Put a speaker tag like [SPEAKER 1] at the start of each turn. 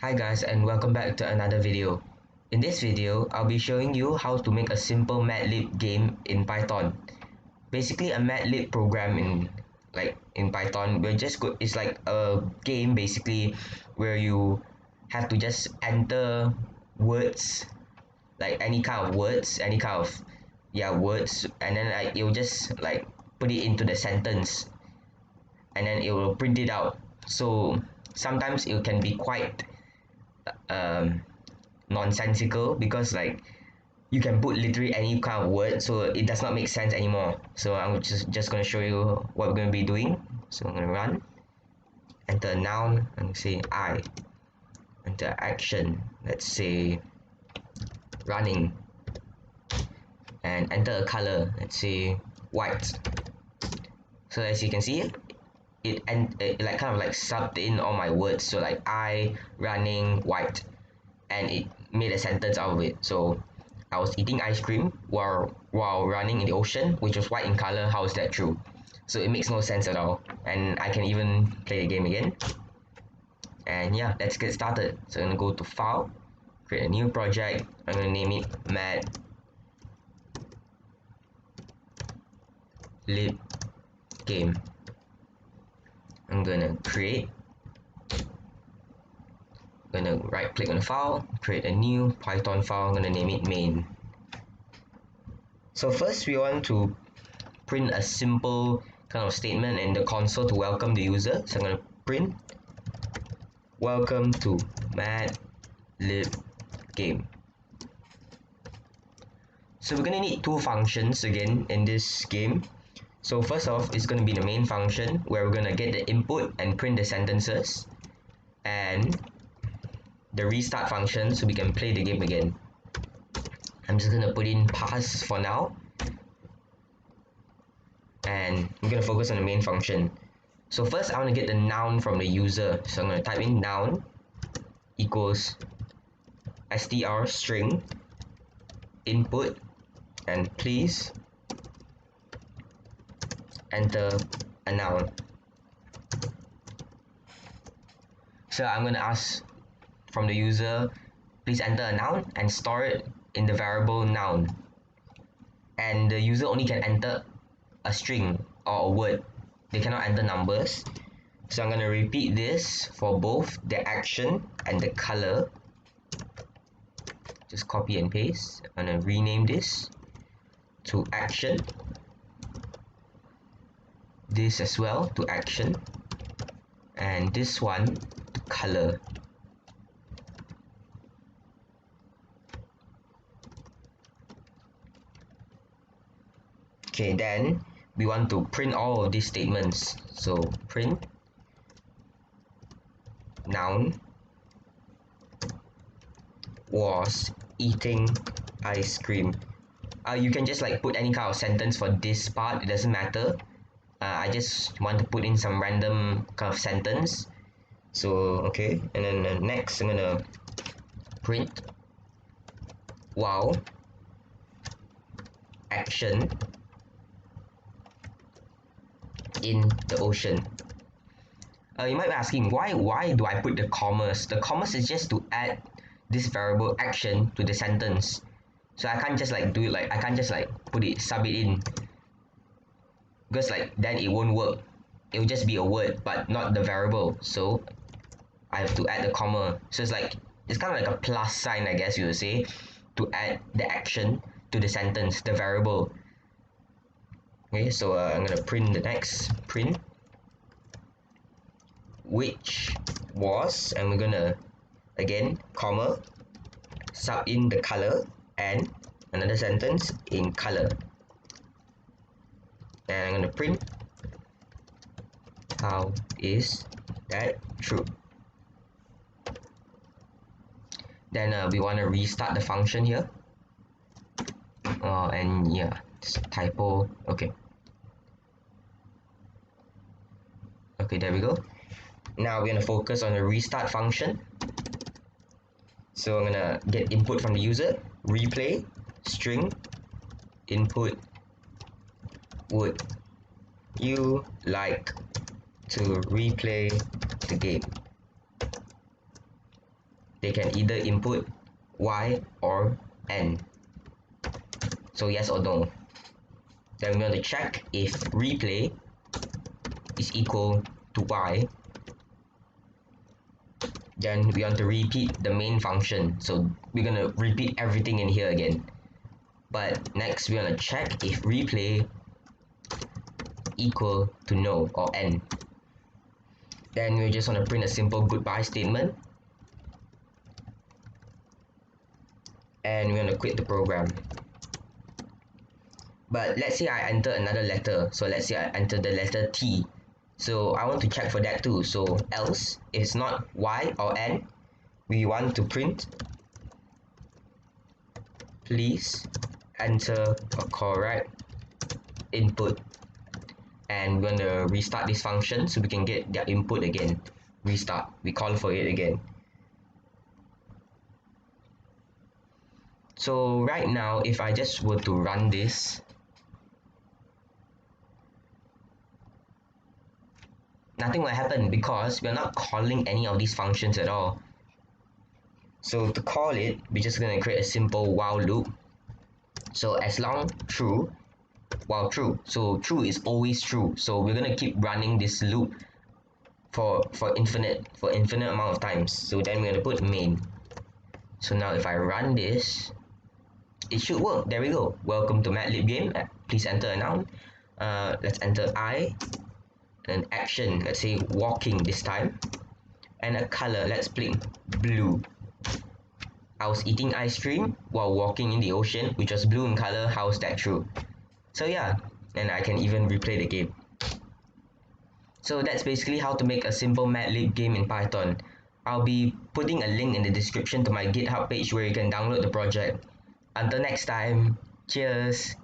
[SPEAKER 1] Hi guys, and welcome back to another video. In this video, I'll be showing you how to make a simple Mad Lib game in Python. Basically a Mad Lib program in Python. It's like a game basically where you have to just enter words, like any kind of words, words, and then you'll just like put it into the sentence, and then it will print it out. So sometimes it can be quite um, nonsensical because like you can put literally any kind of word, so it does not make sense anymore. So I'm just going to show you what we're going to be doing. So I'm going to run, enter a noun, and say I, enter action, let's say running, and enter a color, let's say white. So as you can see, it like kind of like subbed in all my words, so like I, running, white, and it made a sentence out of it. So I was eating ice cream while running in the ocean, which was white in color. How is that true? So it makes no sense at all. And I can even play the game again. And yeah, let's get started. So I'm gonna go to File, create a new project. I'm gonna name it Mad Lib Game. I'm gonna create. I'm gonna right click on the file, create a new Python file. I'm gonna name it main. So first we want to print a simple kind of statement in the console to welcome the user. So I'm going to print welcome to Mad Lib Game. So we're going to need two functions again in this game. So first off, it's going to be the main function where we're going to get the input and print the sentences, and the restart function so we can play the game again. I'm just going to put in pass for now, and I'm going to focus on the main function. So first I want to get the noun from the user. So I'm going to type in noun equals str string input, and please enter a noun. So I'm going to ask from the user, please enter a noun and store it in the variable noun. And the user only can enter a string or a word. They cannot enter numbers. So I'm going to repeat this for both the action and the color. Just copy and paste. I'm going to rename this to action. This as well to action. And this one to color. Okay, then we want to print all of these statements. So print noun was eating ice cream. You can just like put any kind of sentence for this part, it doesn't matter. I just want to put in some random kind of sentence. So okay, and then next I'm gonna print wow action in the ocean. You might be asking why do I put the commas? The commas is just to add this variable action to the sentence. So I can't just like do it like I can't just like sub it in, because like then it won't work. It will just be a word but not the variable. So I have to add the comma. So it's kind of like a plus sign, I guess you would say, to add the action to the sentence, the variable. Okay, so I'm gonna print the next print which was, and we're gonna again comma sub in the color and another sentence in color, and I'm gonna print how is that true. Then we want to restart the function here. And yeah, it's a typo. Okay, there we go. Now we're gonna focus on the restart function. So I'm gonna get input from the user, replay string input, would you like to replay the game? they can either input y or n. So yes or no. Then we're going to check if replay is equal to y. Then we want to repeat the main function. So we're going to repeat everything in here again. But next we're going to check if replay equal to no or n. Then we just want to print a simple goodbye statement. And we're going to quit the program. But let's say I enter another letter. So let's say I enter the letter T. So I want to check for that too. So else, if it's not Y or N, we want to print, please enter a correct input. And we're going to restart this function so we can get their input again. Restart. We call for it again. So right now, if I just were to run this, nothing will happen because we're not calling any of these functions at all. So to call it, we're just going to create a simple while loop. So as long true, while true. So true is always true. So we're going to keep running this loop for infinite amount of times. So then we're going to put main. So now if I run this, it should work. There we go. Welcome to Mad Lib Game. Please enter a noun. Let's enter I. An action, let's say walking this time, and a color, let's pick blue. I was eating ice cream while walking in the ocean, which was blue in color. How is that true? So yeah, and I can even replay the game. So that's basically how to make a simple Mad Lib game in Python. I'll be putting a link in the description to my GitHub page where you can download the project. Until next time, cheers!